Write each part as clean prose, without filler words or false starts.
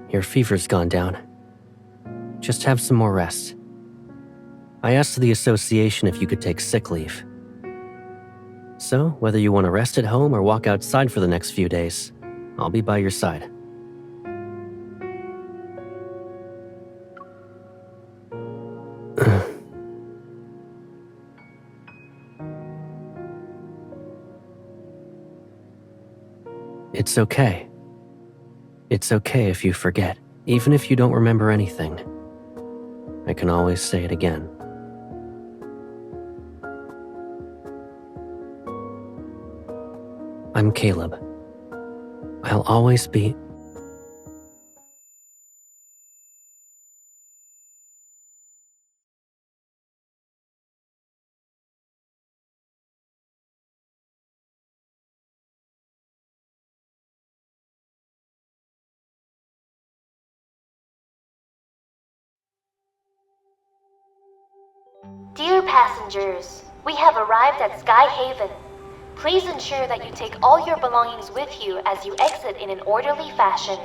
Your fever's gone down. Just have some more rest. I asked the association if you could take sick leave. So, whether you want to rest at home or walk outside for the next few days, I'll be by your side. It's okay. It's okay if you forget, even if you don't remember anything. I can always say it again. I'm Caleb. I'll always be... Dear passengers, we have arrived at Sky Haven. Please ensure that you take all your belongings with you as you exit in an orderly fashion.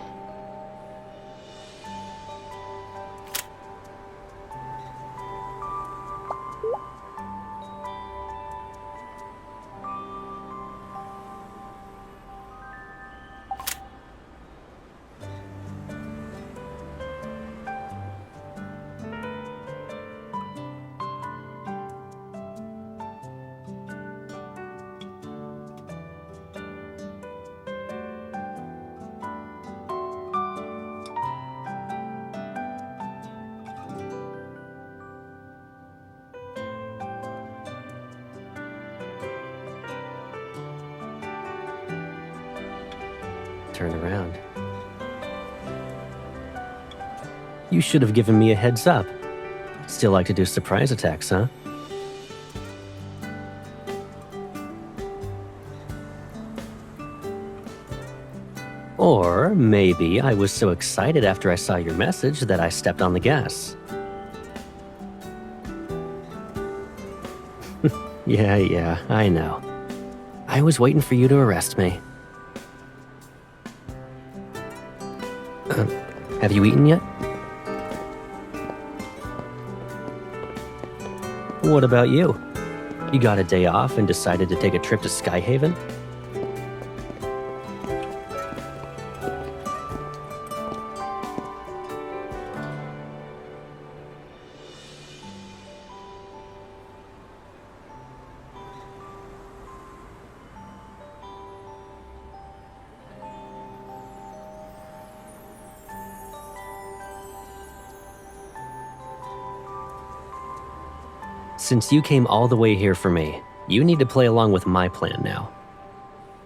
Turn around. You should have given me a heads up. Still like to do surprise attacks, huh? Or maybe I was so excited after I saw your message that I stepped on the gas. Yeah, I know. I was waiting for you to arrest me. Have you eaten yet? What about you? You got a day off and decided to take a trip to Skyhaven? Since you came all the way here for me, you need to play along with my plan now.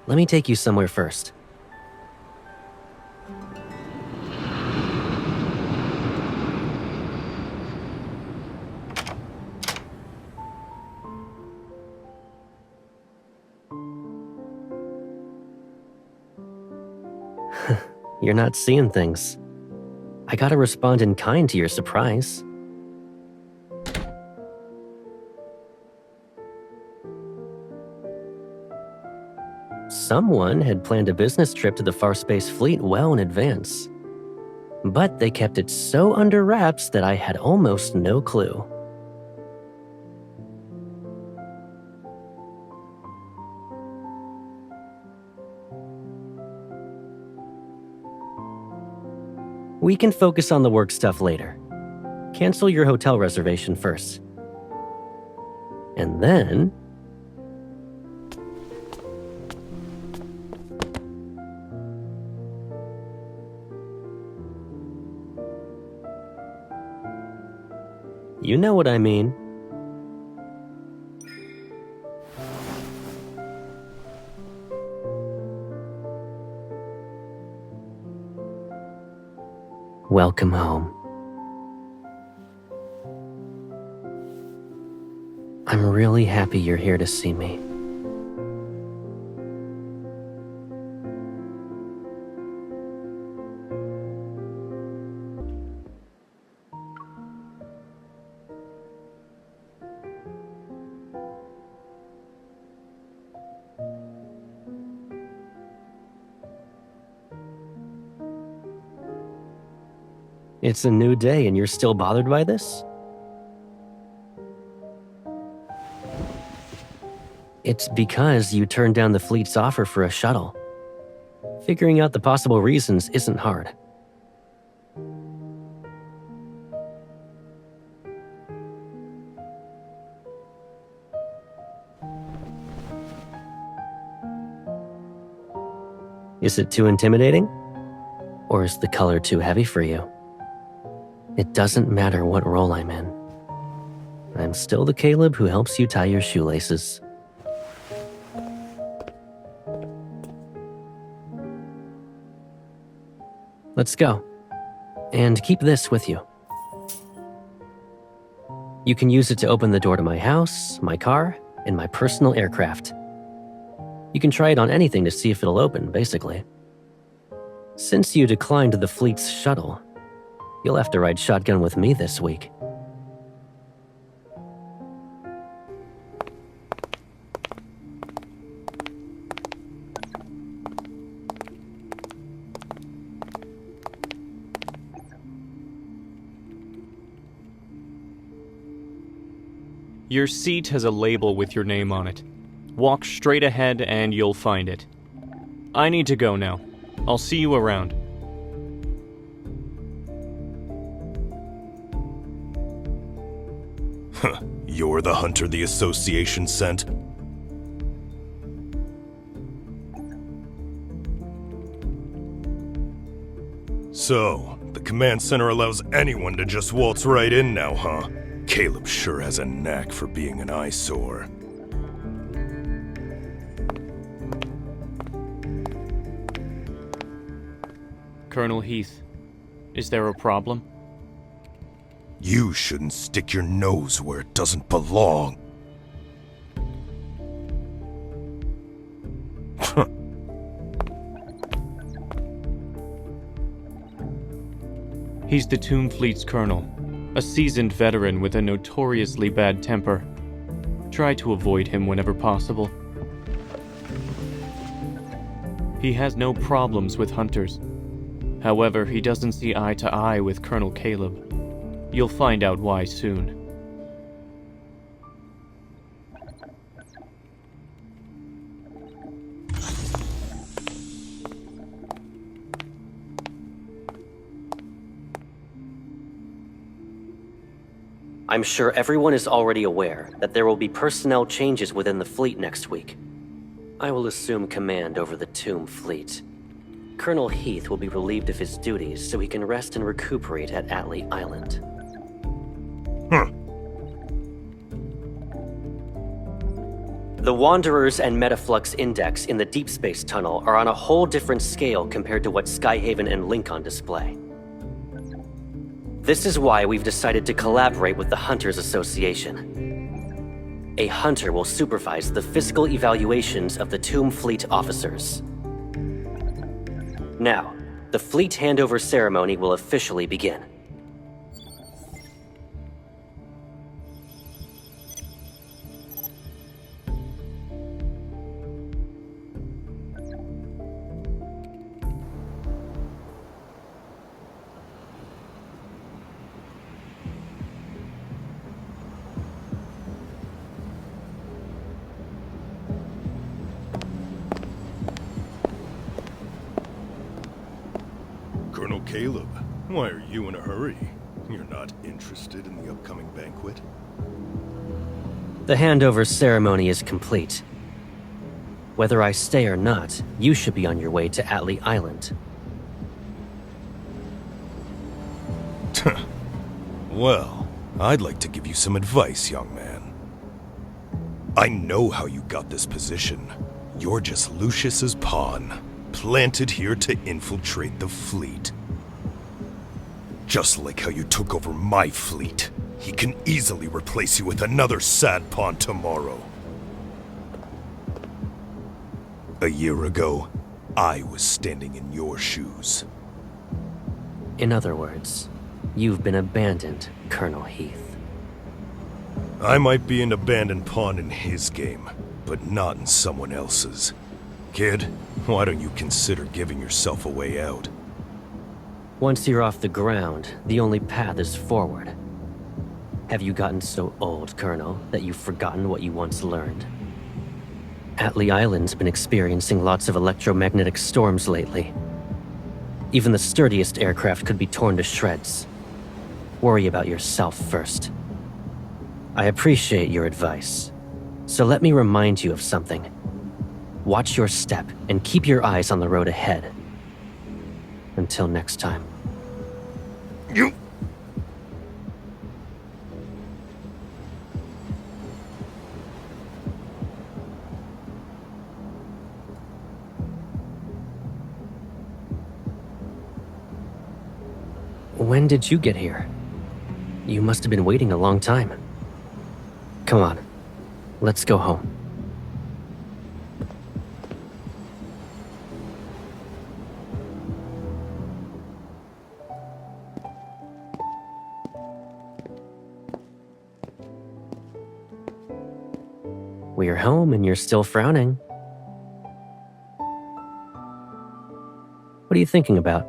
Let me take you somewhere first. You're not seeing things. I gotta respond in kind to your surprise. Someone had planned a business trip to the Farspace Fleet well in advance. But they kept it so under wraps that I had almost no clue. We can focus on the work stuff later. Cancel your hotel reservation first. And then... you know what I mean. Welcome home. I'm really happy you're here to see me. It's a new day and you're still bothered by this? It's because you turned down the fleet's offer for a shuttle. Figuring out the possible reasons isn't hard. Is it too intimidating? Or is the color too heavy for you? It doesn't matter what role I'm in. I'm still the Caleb who helps you tie your shoelaces. Let's go. And keep this with you. You can use it to open the door to my house, my car, and my personal aircraft. You can try it on anything to see if it'll open, basically. Since you declined the fleet's shuttle, you'll have to ride shotgun with me this week. Your seat has a label with your name on it. Walk straight ahead and you'll find it. I need to go now. I'll see you around. Huh, you're the hunter the Association sent? So, the command center allows anyone to just waltz right in now, huh? Caleb sure has a knack for being an eyesore. Colonel Heath, is there a problem? You shouldn't stick your nose where it doesn't belong. He's the Tomb Fleet's colonel, a seasoned veteran with a notoriously bad temper. Try to avoid him whenever possible. He has no problems with hunters. However, he doesn't see eye to eye with Colonel Caleb. You'll find out why soon. I'm sure everyone is already aware that there will be personnel changes within the fleet next week. I will assume command over the Tomb Fleet. Colonel Heath will be relieved of his duties so he can rest and recuperate at Atlee Island. The Wanderers and Metaflux Index in the Deepspace tunnel are on a whole different scale compared to what Skyhaven and Lincoln display. This is why we've decided to collaborate with the Hunters Association. A hunter will supervise the physical evaluations of the Tomb Fleet officers. Now, the fleet handover ceremony will officially begin. Colonel Caleb, why are you in a hurry? You're not interested in the upcoming banquet? The handover ceremony is complete. Whether I stay or not, you should be on your way to Atlee Island. Well, I'd like to give you some advice, young man. I know how you got this position. You're just Lucius's pawn, planted here to infiltrate the fleet. Just like how you took over my fleet, he can easily replace you with another sad pawn tomorrow. A year ago, I was standing in your shoes. In other words, you've been abandoned, Colonel Heath. I might be an abandoned pawn in his game, but not in someone else's. Kid, why don't you consider giving yourself a way out? Once you're off the ground, the only path is forward. Have you gotten so old, Colonel, that you've forgotten what you once learned? Atlee Island's been experiencing lots of electromagnetic storms lately. Even the sturdiest aircraft could be torn to shreds. Worry about yourself first. I appreciate your advice, so let me remind you of something. Watch your step and keep your eyes on the road ahead. Until next time. You... When did you get here? You must have been waiting a long time. Come on, let's go home. We're home and you're still frowning. What are you thinking about?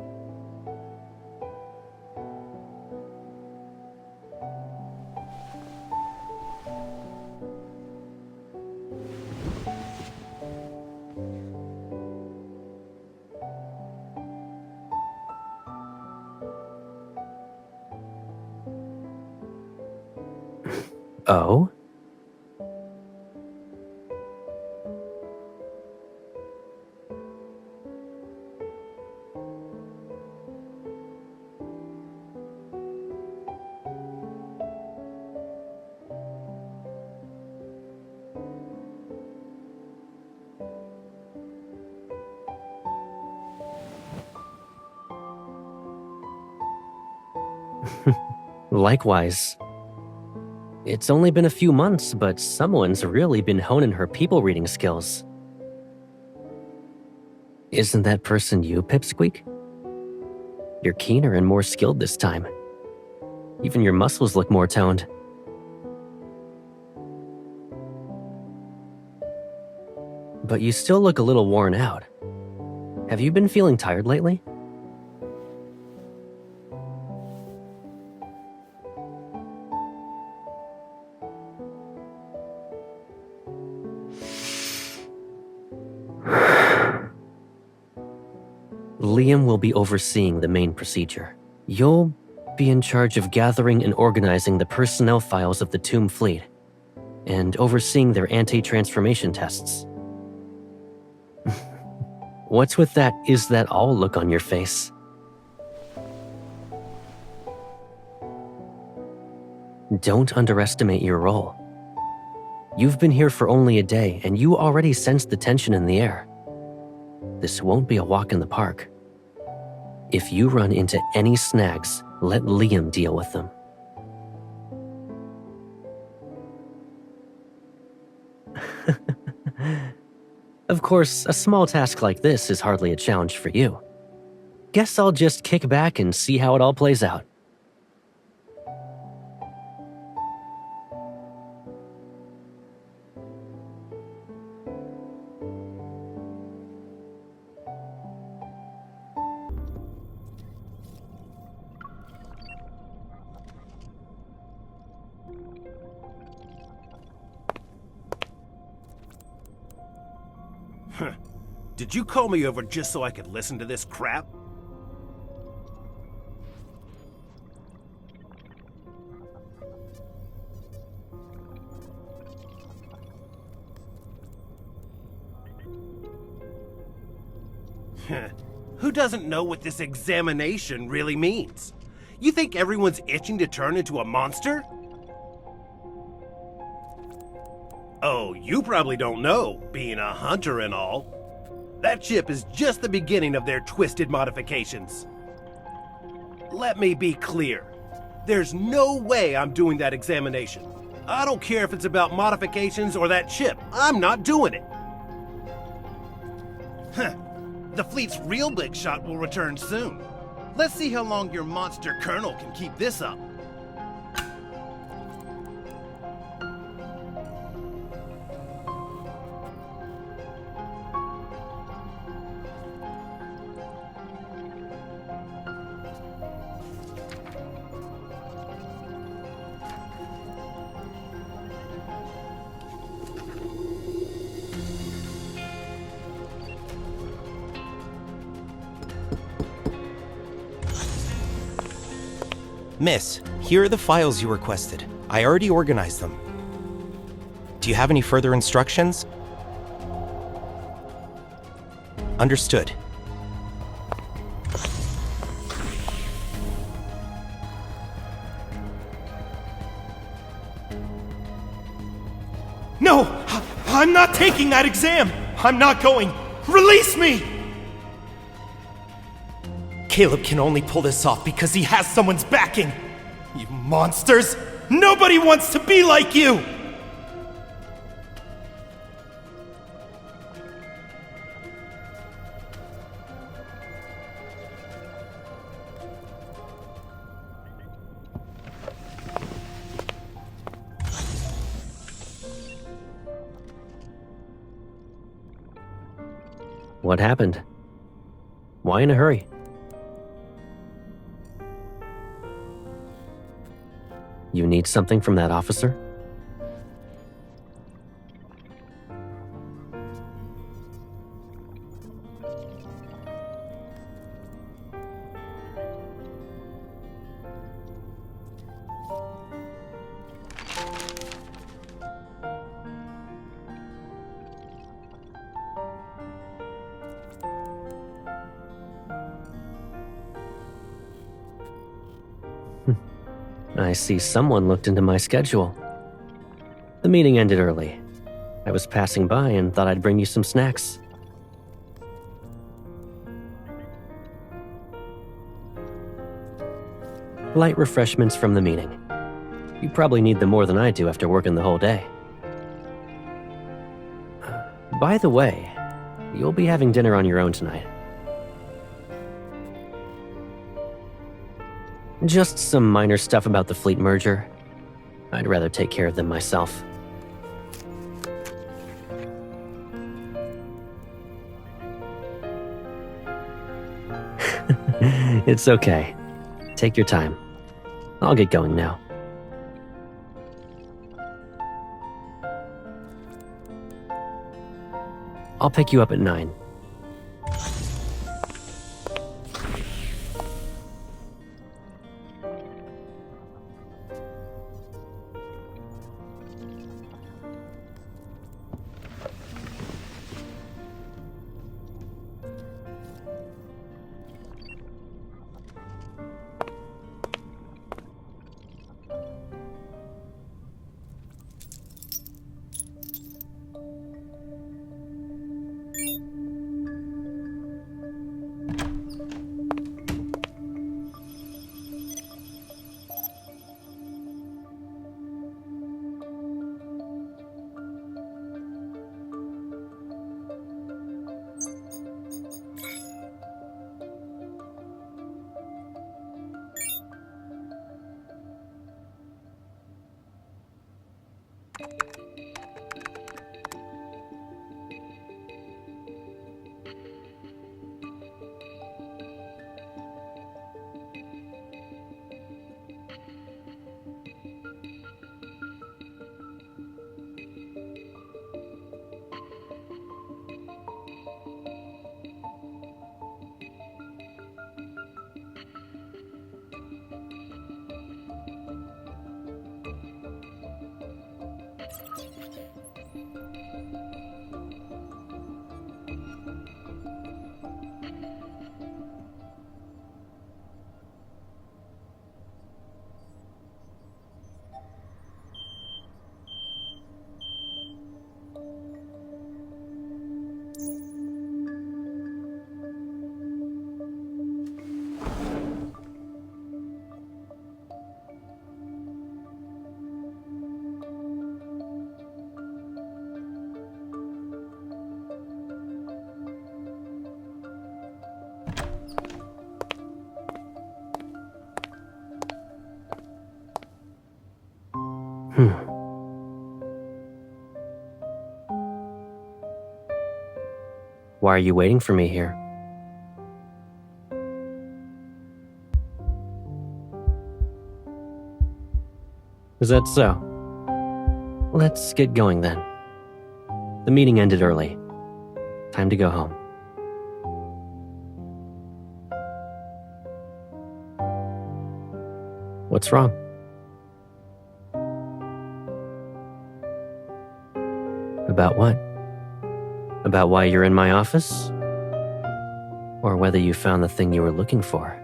Oh? Likewise. It's only been a few months, but someone's really been honing her people-reading skills. Isn't that person you, Pipsqueak? You're keener and more skilled this time. Even your muscles look more toned. But you still look a little worn out. Have you been feeling tired lately? Liam will be overseeing the main procedure. You'll be in charge of gathering and organizing the personnel files of the Tomb Fleet, and overseeing their anti-transformation tests. What's with that "is that all" look on your face? Don't underestimate your role. You've been here for only a day, and you already sense the tension in the air. This won't be a walk in the park. If you run into any snags, let Liam deal with them. Of course, a small task like this is hardly a challenge for you. Guess I'll just kick back and see how it all plays out. Did you call me over just so I could listen to this crap? Who doesn't know what this examination really means? You think everyone's itching to turn into a monster? Oh, you probably don't know, being a hunter and all. That chip is just the beginning of their twisted modifications. Let me be clear. There's no way I'm doing that examination. I don't care if it's about modifications or that chip. I'm not doing it. The fleet's real big shot will return soon. Let's see how long your monster colonel can keep this up. Miss, here are the files you requested. I already organized them. Do you have any further instructions? Understood. No! I'm not taking that exam! I'm not going! Release me! Caleb can only pull this off because he has someone's backing! You monsters! Nobody wants to be like you! What happened? Why in a hurry? You need something from that officer? I see someone looked into my schedule. The meeting ended early. I was passing by and thought I'd bring you some snacks. Light refreshments from the meeting. You probably need them more than I do after working the whole day. By the way, you'll be having dinner on your own tonight. Just some minor stuff about the fleet merger. I'd rather take care of them myself. It's okay. Take your time. I'll get going now. I'll pick you up at 9. Why are you waiting for me here? Is that so? Let's get going then. The meeting ended early. Time to go home. What's wrong? About what? About why you're in my office? Or whether you found the thing you were looking for?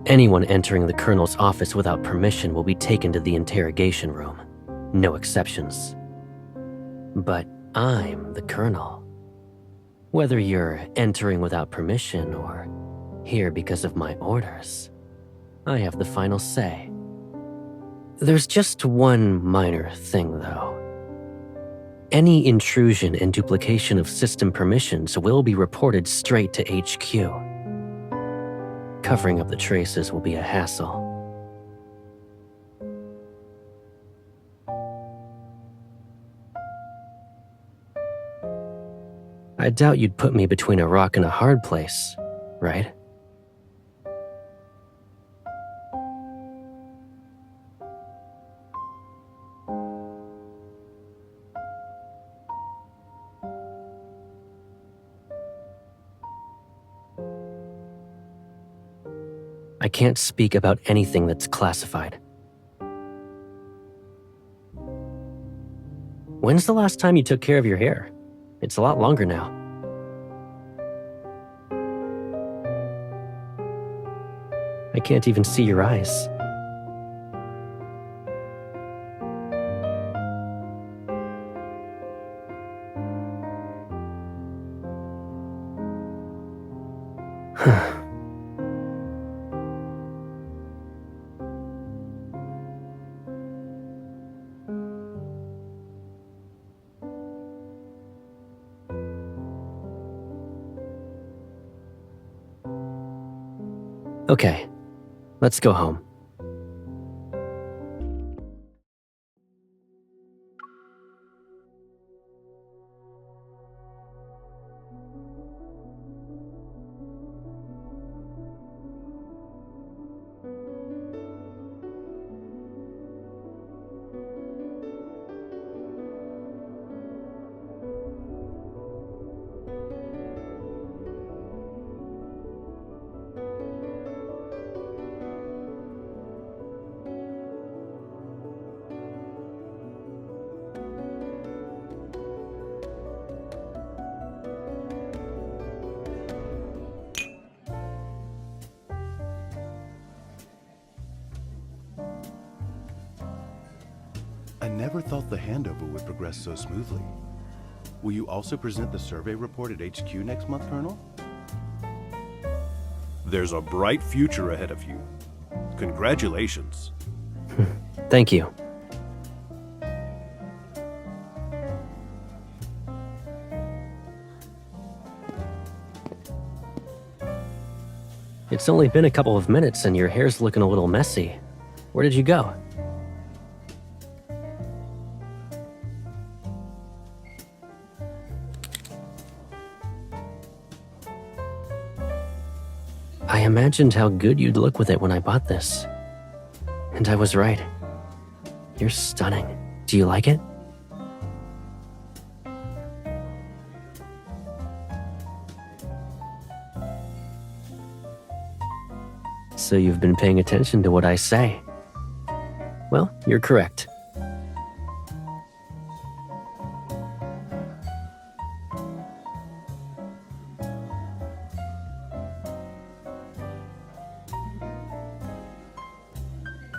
Anyone entering the Colonel's office without permission will be taken to the interrogation room. No exceptions. But I'm the Colonel. Whether you're entering without permission or here because of my orders, I have the final say. There's just one minor thing, though. Any intrusion and duplication of system permissions will be reported straight to HQ. Covering up the traces will be a hassle. I doubt you'd put me between a rock and a hard place, right? I can't speak about anything that's classified. When's the last time you took care of your hair? It's a lot longer now. I can't even see your eyes. Okay, let's go home. I never thought the handover would progress so smoothly. Will you also present the survey report at HQ next month, Colonel? There's a bright future ahead of you. Congratulations. Thank you. It's only been a couple of minutes and your hair's looking a little messy. Where did you go? I imagined how good you'd look with it when I bought this. And I was right. You're stunning. Do you like it? So you've been paying attention to what I say. Well, you're correct.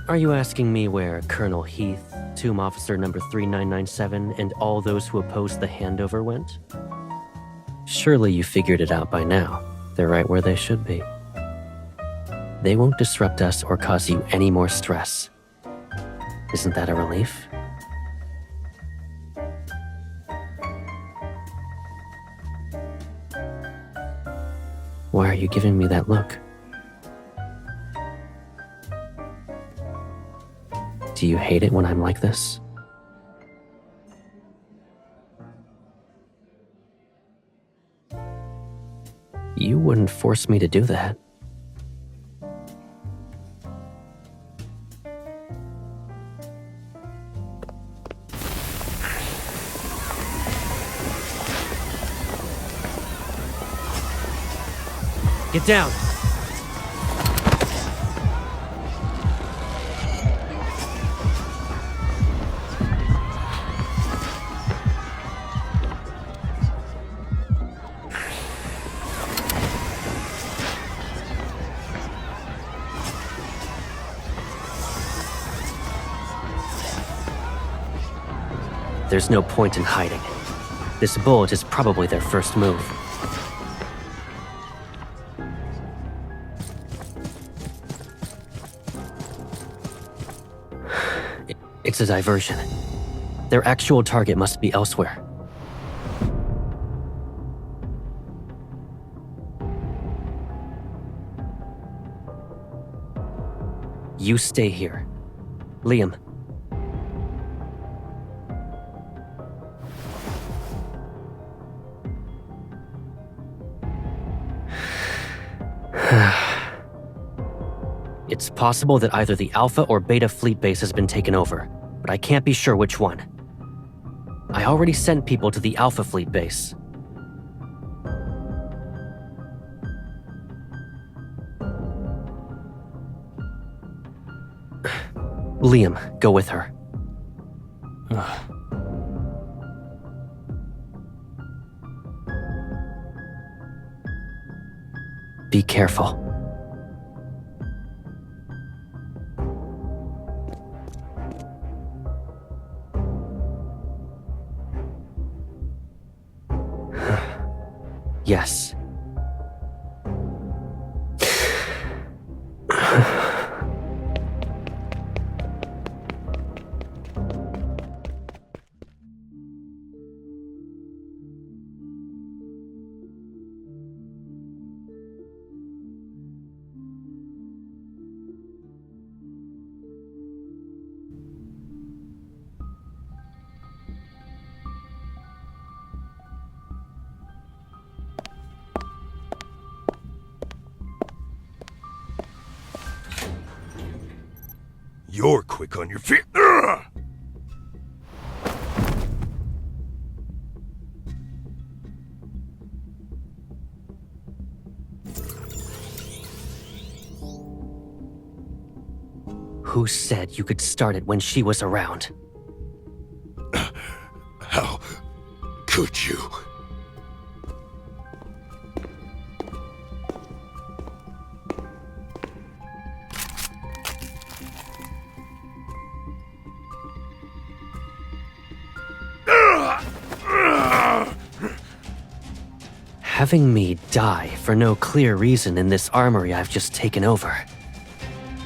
Are you asking me where Colonel Heath, Tomb Officer number 3997, and all those who opposed the handover went? Surely you figured it out by now. They're right where they should be. They won't disrupt us or cause you any more stress. Isn't that a relief? Why are you giving me that look? Do you hate it when I'm like this? You wouldn't force me to do that. Get down! There's no point in hiding. This bullet is probably their first move. It's a diversion. Their actual target must be elsewhere. You stay here. Liam. It's possible that either the Alpha or Beta fleet base has been taken over, but I can't be sure which one. I already sent people to the Alpha fleet base. Liam, go with her. Be careful. Yes. You're quick on your feet. Ugh! Who said you could start it when she was around? How could you? Having me die for no clear reason in this armory I've just taken over.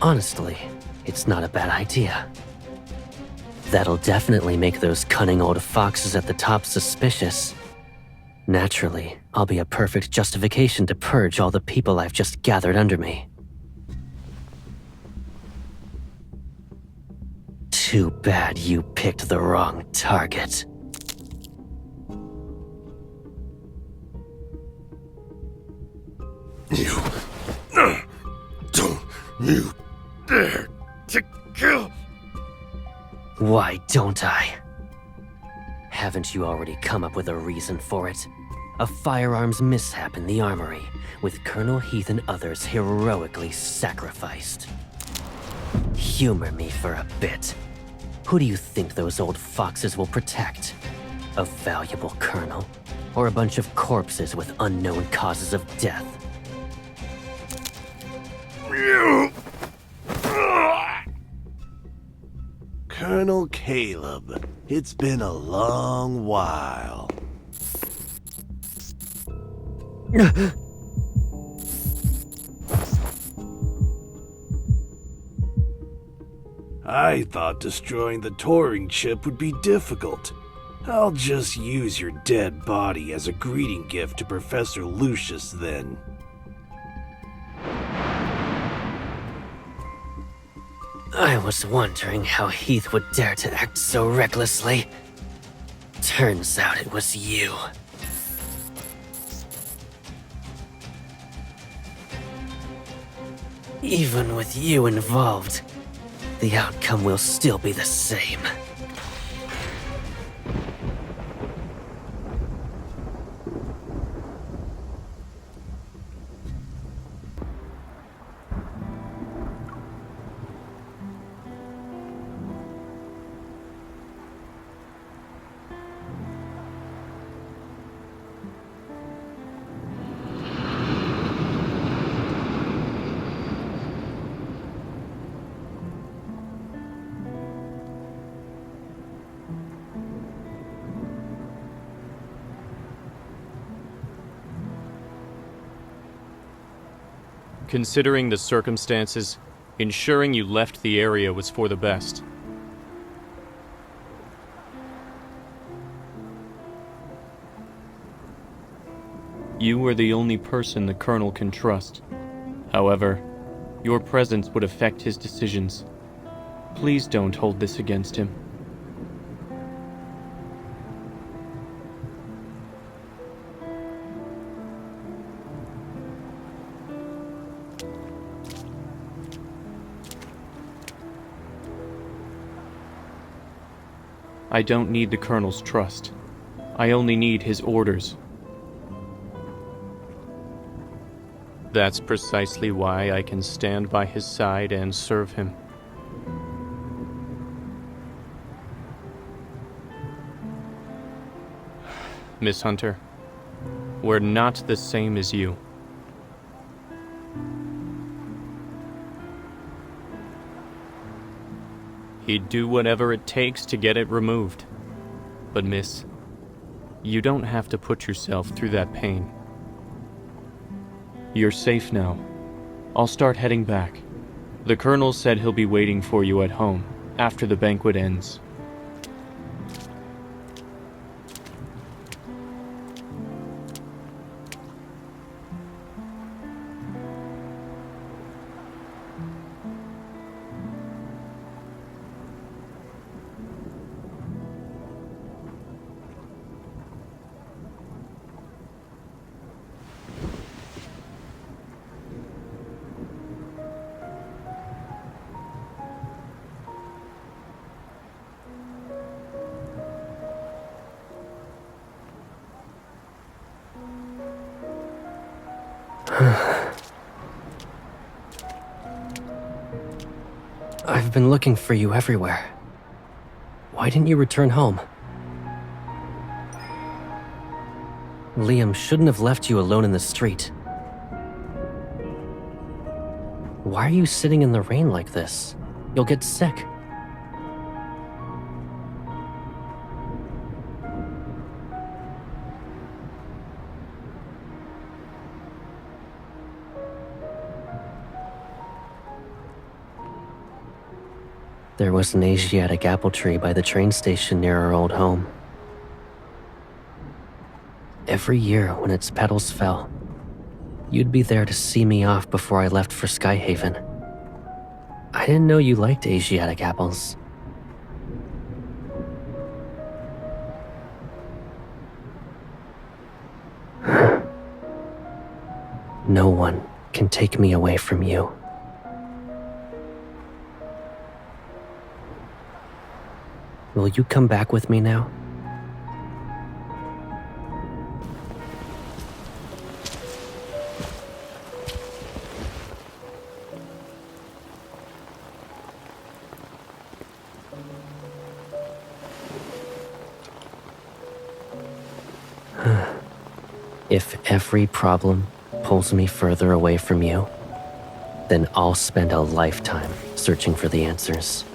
Honestly, it's not a bad idea. That'll definitely make those cunning old foxes at the top suspicious. Naturally, I'll be a perfect justification to purge all the people I've just gathered under me. Too bad you picked the wrong target. You don't you dare to kill. Why don't I? Haven't you already come up with a reason for it? A firearms mishap in the armory, with Colonel Heath and others heroically sacrificed. Humor me for a bit. Who do you think those old foxes will protect? A valuable colonel? Or a bunch of corpses with unknown causes of death? You. Colonel Caleb, it's been a long while. I thought destroying the Turing chip would be difficult. I'll just use your dead body as a greeting gift to Professor Lucius then. I was wondering how Heath would dare to act so recklessly. Turns out it was you. Even with you involved, the outcome will still be the same. Considering the circumstances, ensuring you left the area was for the best. You were the only person the Colonel can trust. However, your presence would affect his decisions. Please don't hold this against him. I don't need the Colonel's trust. I only need his orders. That's precisely why I can stand by his side and serve him. Miss Hunter, we're not the same as you. He'd do whatever it takes to get it removed. But miss, you don't have to put yourself through that pain. You're safe now. I'll start heading back. The Colonel said he'll be waiting for you at home after the banquet ends. I've been looking for you everywhere. Why didn't you return home? Liam shouldn't have left you alone in the street. Why are you sitting in the rain like this? You'll get sick. There was an Asiatic apple tree by the train station near our old home. Every year when its petals fell, you'd be there to see me off before I left for Skyhaven. I didn't know you liked Asiatic apples. No one can take me away from you. Will you come back with me now? If every problem pulls me further away from you, then I'll spend a lifetime searching for the answers.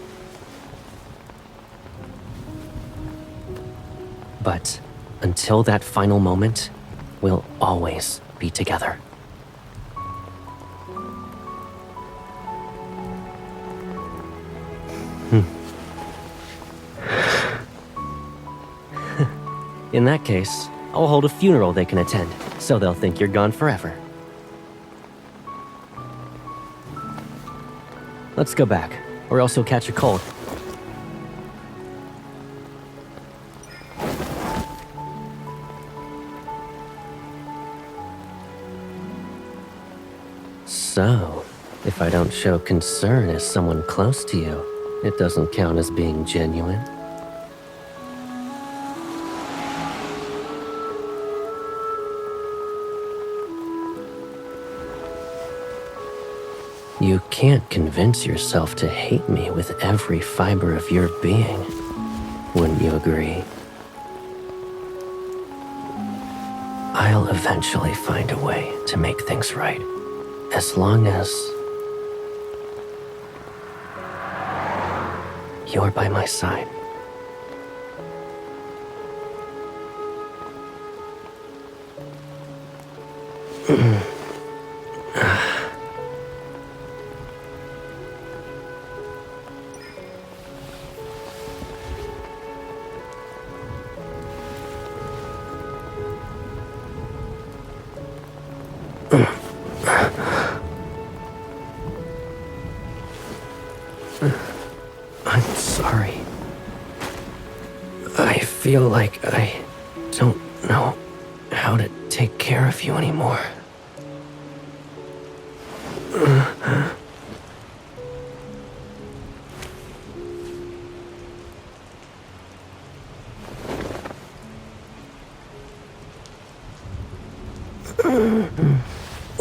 But until that final moment, we'll always be together. In that case, I'll hold a funeral they can attend, so they'll think you're gone forever. Let's go back, or else you'll catch a cold. So, if I don't show concern as someone close to you, it doesn't count as being genuine. You can't convince yourself to hate me with every fiber of your being. Wouldn't you agree? I'll eventually find a way to make things right. As long as you're by my side. I'm sorry. I feel like I don't know how to take care of you anymore.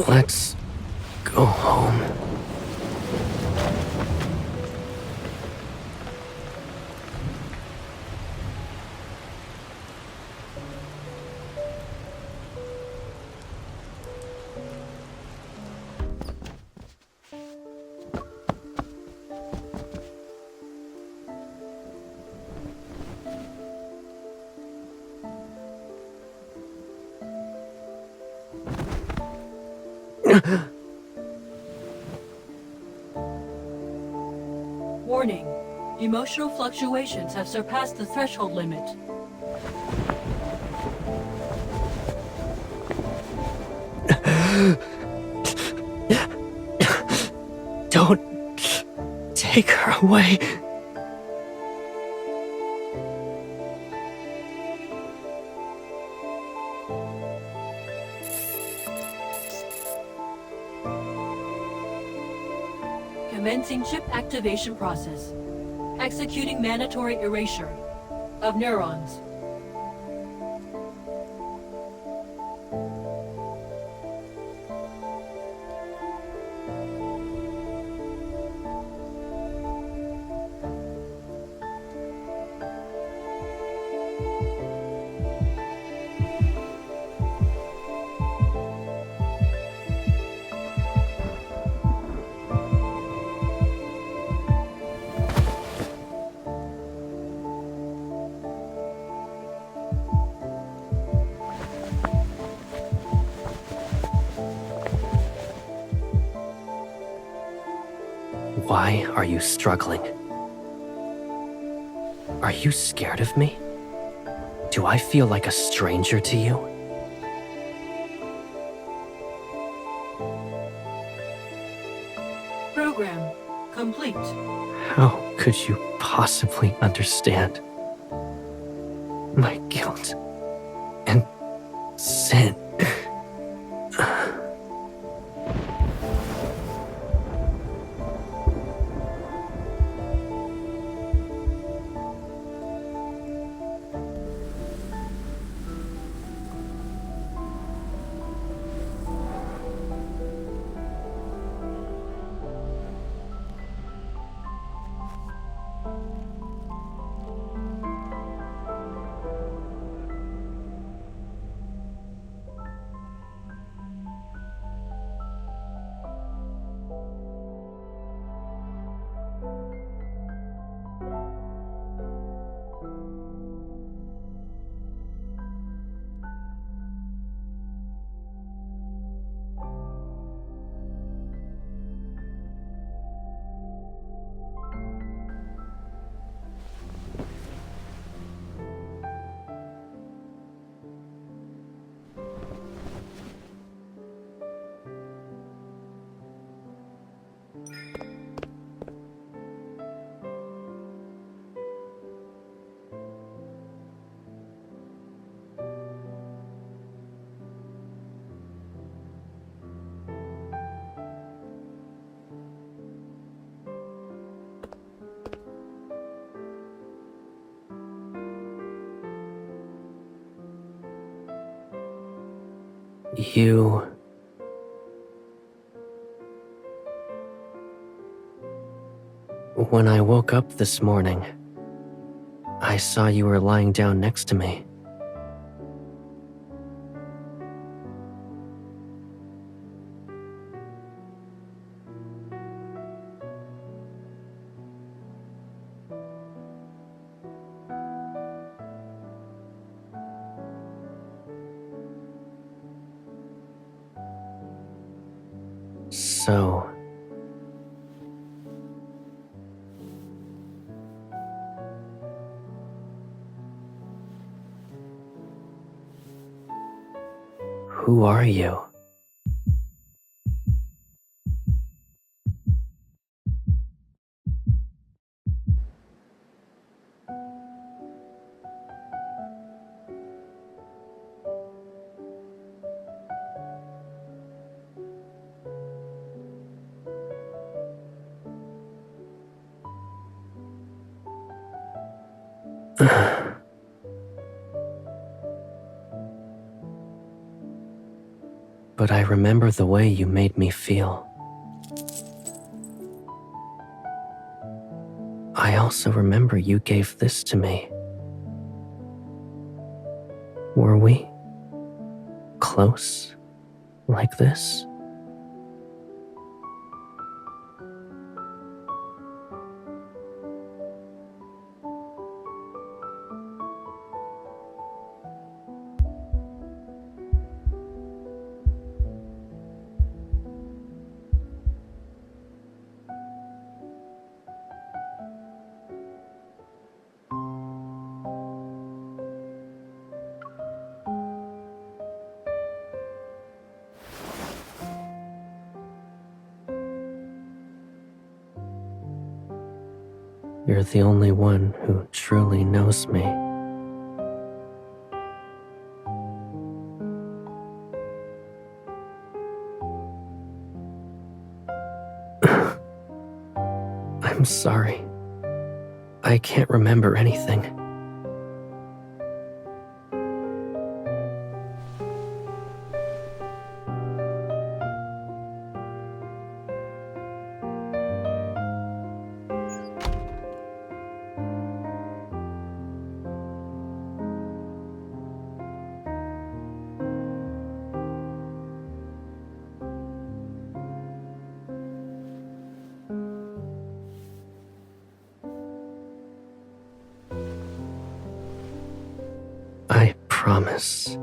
Let's go home. Warning. Emotional fluctuations have surpassed the threshold limit. Don't take her away. Commencing chip activation process. Executing mandatory erasure of neurons. Why are you struggling? Are you scared of me? Do I feel like a stranger to you? Program complete. How could you possibly understand my guilt and sin? You... When I woke up this morning, I saw you were lying down next to me. So... who are you? But I remember the way you made me feel. I also remember you gave this to me. Were we close like this? You're the only one who truly knows me. I'm sorry. I can't remember anything. I promise.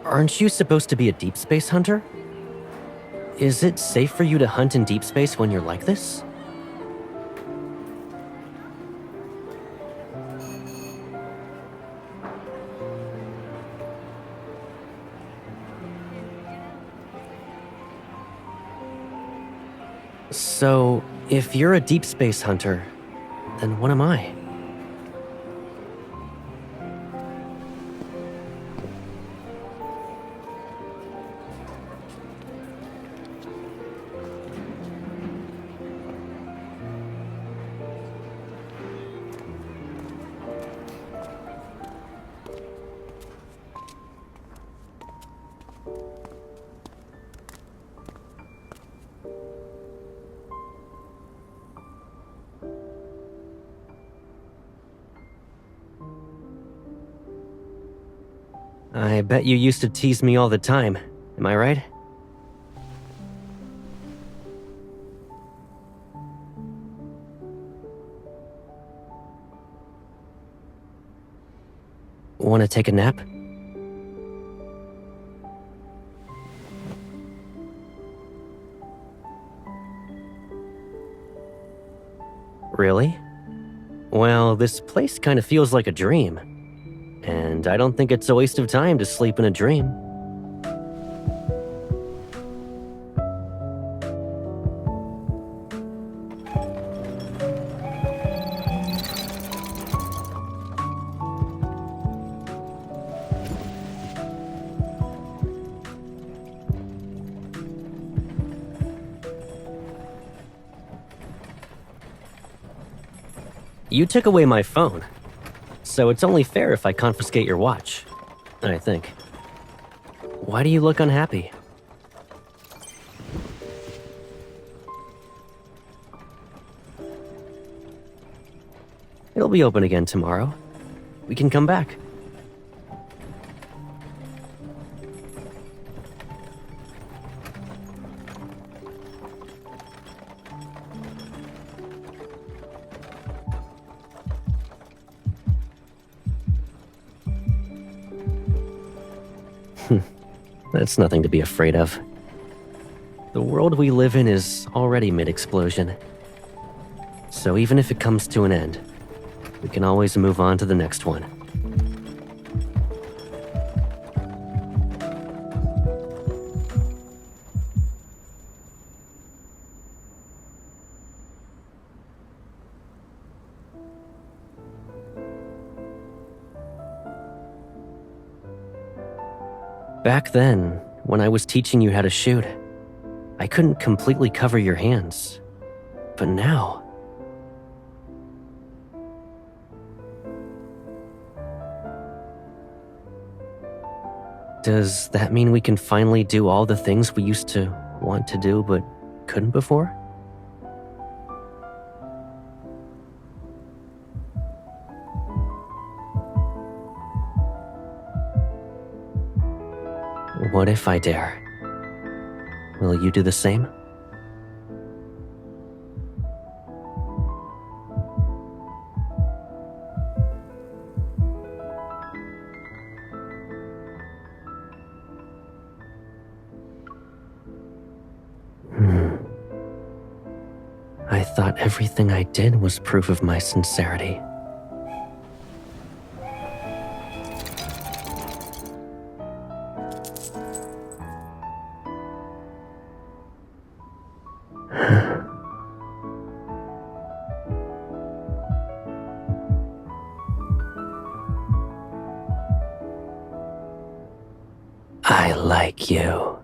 Aren't you supposed to be a deep space hunter? Is it safe for you to hunt in deep space when you're like this? So, if you're a deep space hunter, then what am I? I bet you used to tease me all the time, am I right? Want to take a nap? Really? Well, this place kind of feels like a dream. And I don't think it's a waste of time to sleep in a dream. You took away my phone. So it's only fair if I confiscate your watch, I think. Why do you look unhappy? It'll be open again tomorrow. We can come back. That's nothing to be afraid of. The world we live in is already mid-explosion. So even if it comes to an end, we can always move on to the next one. Back then, when I was teaching you how to shoot, I couldn't completely cover your hands. But now... Does that mean we can finally do all the things we used to want to do but couldn't before? What if I dare? Will you do the same? I thought everything I did was proof of my sincerity. I like you.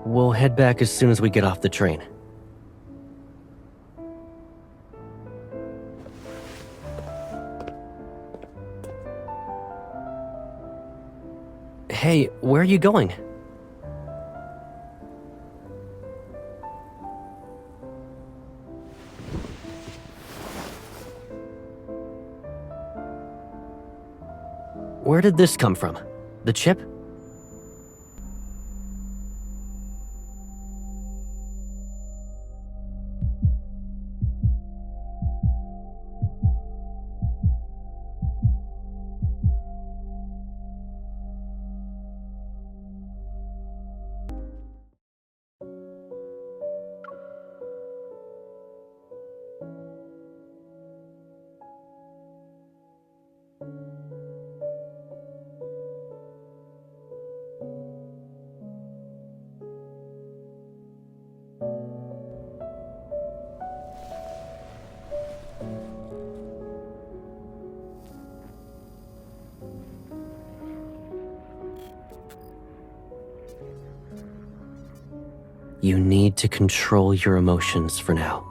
We'll head back as soon as we get off the train. Hey, where are you going? Where did this come from? The chip? You need to control your emotions for now.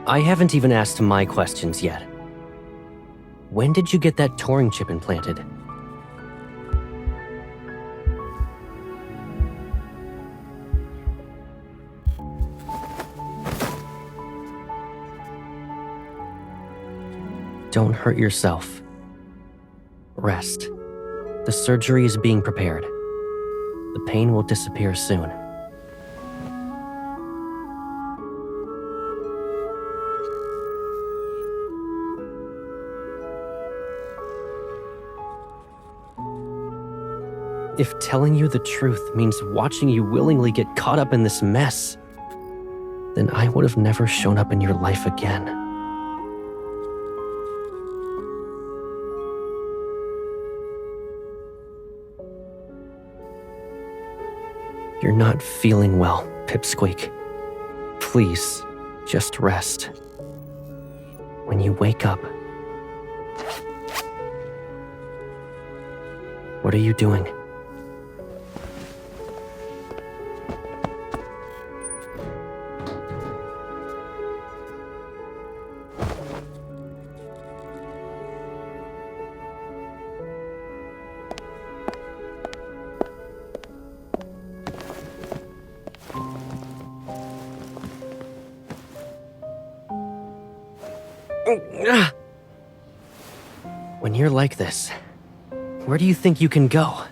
I haven't even asked my questions yet. When did you get that Turing chip implanted? Don't hurt yourself. Rest. The surgery is being prepared. The pain will disappear soon. If telling you the truth means watching you willingly get caught up in this mess, then I would have never shown up in your life again. You're not feeling well, Pipsqueak. Please, just rest. When you wake up... What are you doing? When you're like this, where do you think you can go?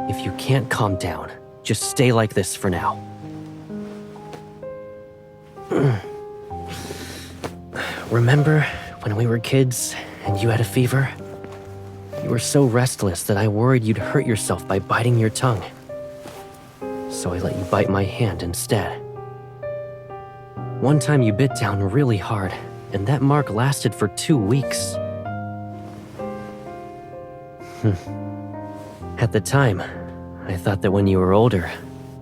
If you can't calm down, just stay like this for now. Remember when we were kids and you had a fever? You were so restless that I worried you'd hurt yourself by biting your tongue. So I let you bite my hand instead. One time you bit down really hard, and that mark lasted for 2 weeks. At the time, I thought that when you were older,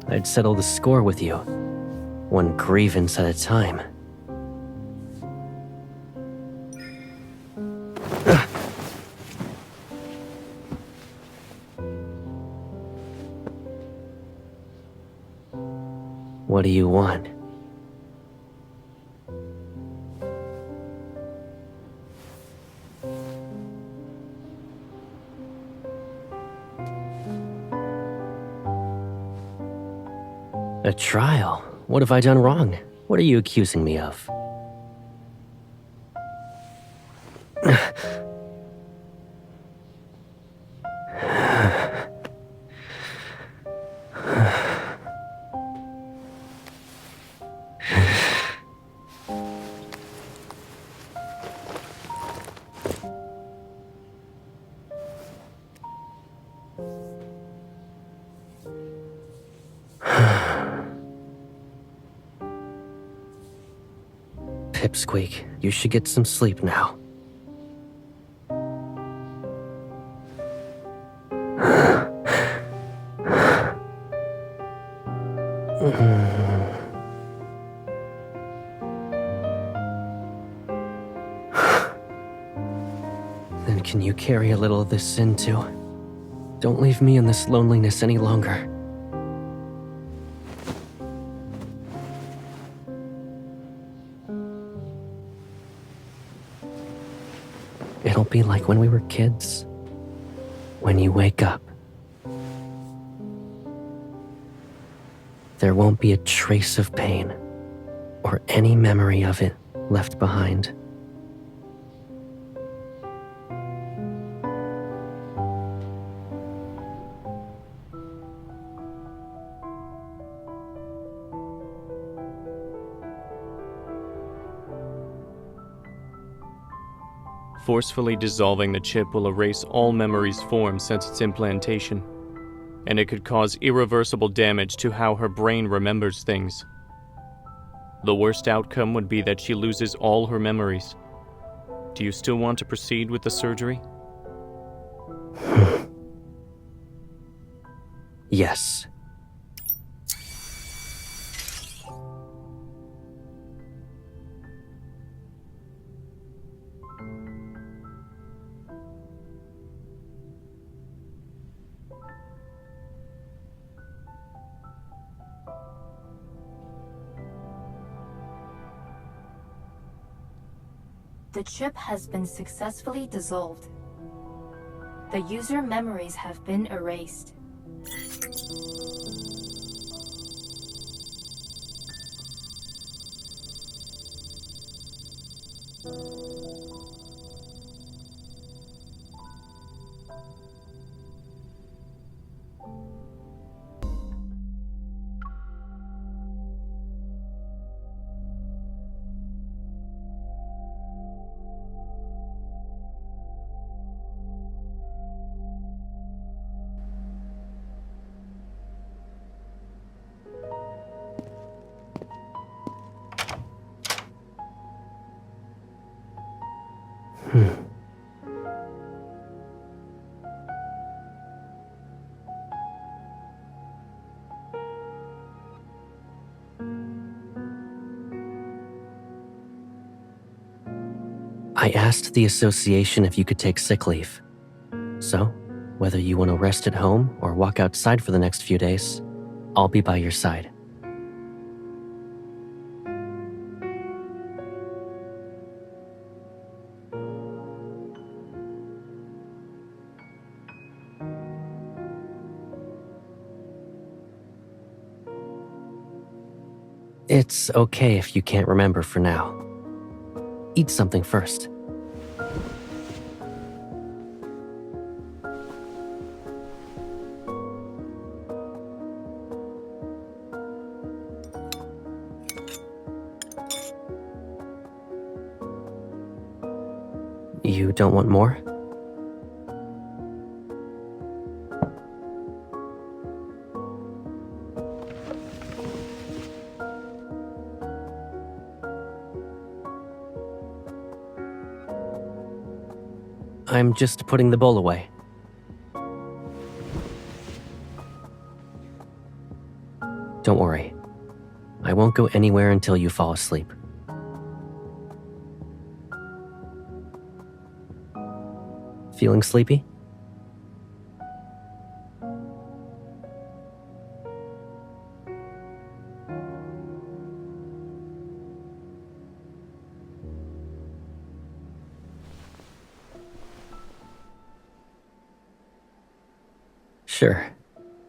I'd settle the score with you, one grievance at a time. What do you want? A trial? What have I done wrong? What are you accusing me of? Pipsqueak, you should get some sleep now. Then can you carry a little of this in too? Don't leave me in this loneliness any longer. It'll be like when we were kids. When you wake up, there won't be a trace of pain or any memory of it left behind. Forcefully dissolving the chip will erase all memories formed since its implantation, and it could cause irreversible damage to how her brain remembers things. The worst outcome would be that she loses all her memories. Do you still want to proceed with the surgery? Yes. The chip has been successfully dissolved. The user memories have been erased. I asked the association if you could take sick leave. So, whether you want to rest at home or walk outside for the next few days, I'll be by your side. It's okay if you can't remember for now. Eat something first. You don't want more? I'm just putting the bowl away. Don't worry. I won't go anywhere until you fall asleep. Feeling sleepy?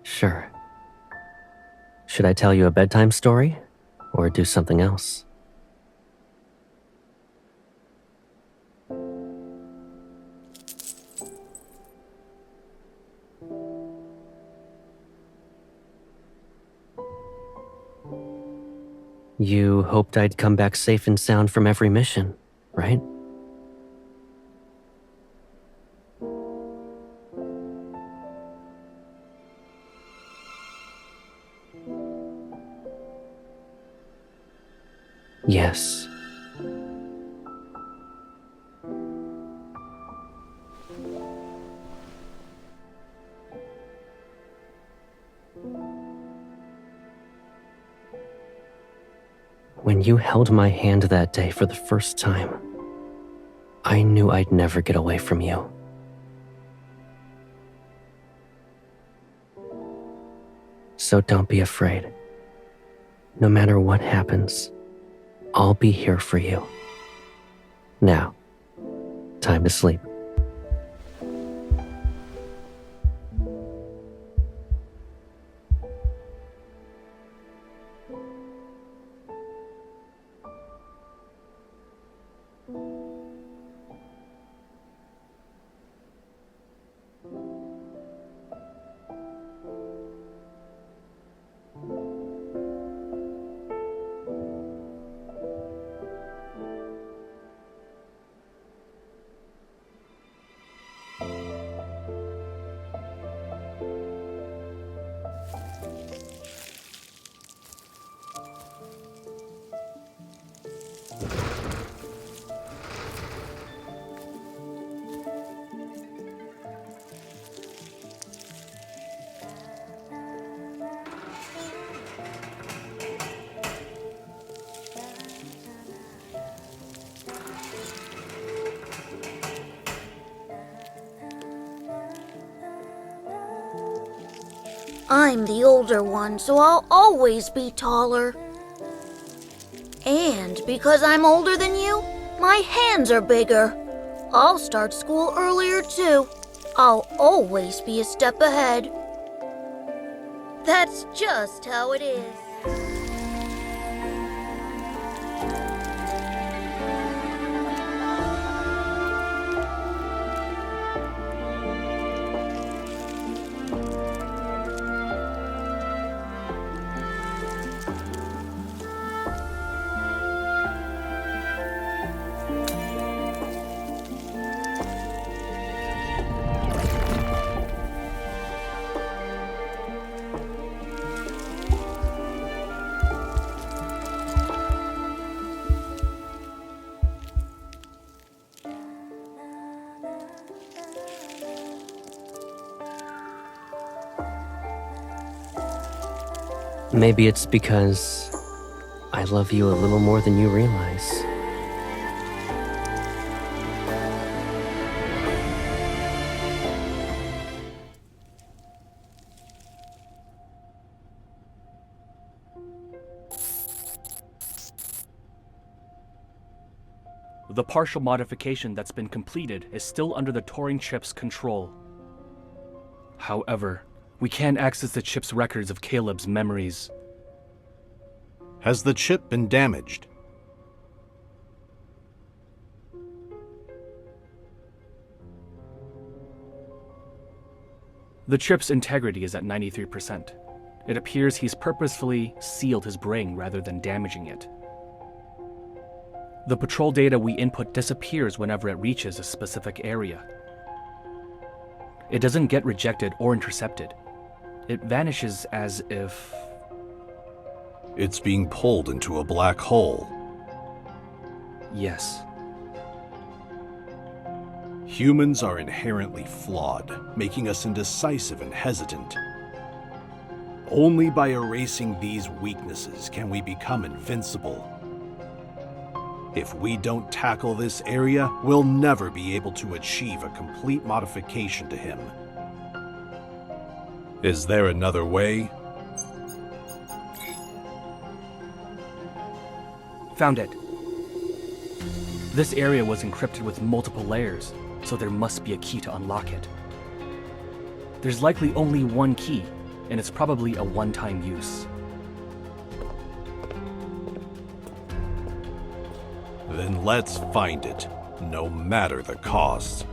Sure. Should I tell you a bedtime story, or do something else? You hoped I'd come back safe and sound from every mission, right? Yes. When you held my hand that day for the first time, I knew I'd never get away from you. So don't be afraid. No matter what happens, I'll be here for you. Now, time to sleep. I'm the older one, so I'll always be taller. And because I'm older than you, my hands are bigger. I'll start school earlier too. I'll always be a step ahead. That's just how it is. Maybe it's because I love you a little more than you realize. The partial modification that's been completed is still under the Turing chip's control. However, we can't access the chip's records of Caleb's memories. Has the chip been damaged? The chip's integrity is at 93%. It appears he's purposefully sealed his brain rather than damaging it. The patrol data we input disappears whenever it reaches a specific area. It doesn't get rejected or intercepted. It vanishes as if... It's being pulled into a black hole. Yes. Humans are inherently flawed, making us indecisive and hesitant. Only by erasing these weaknesses can we become invincible. If we don't tackle this area, we'll never be able to achieve a complete modification to him. Is there another way? Found it. This area was encrypted with multiple layers, so there must be a key to unlock it. There's likely only one key, and it's probably a one-time use. Then let's find it, no matter the cost.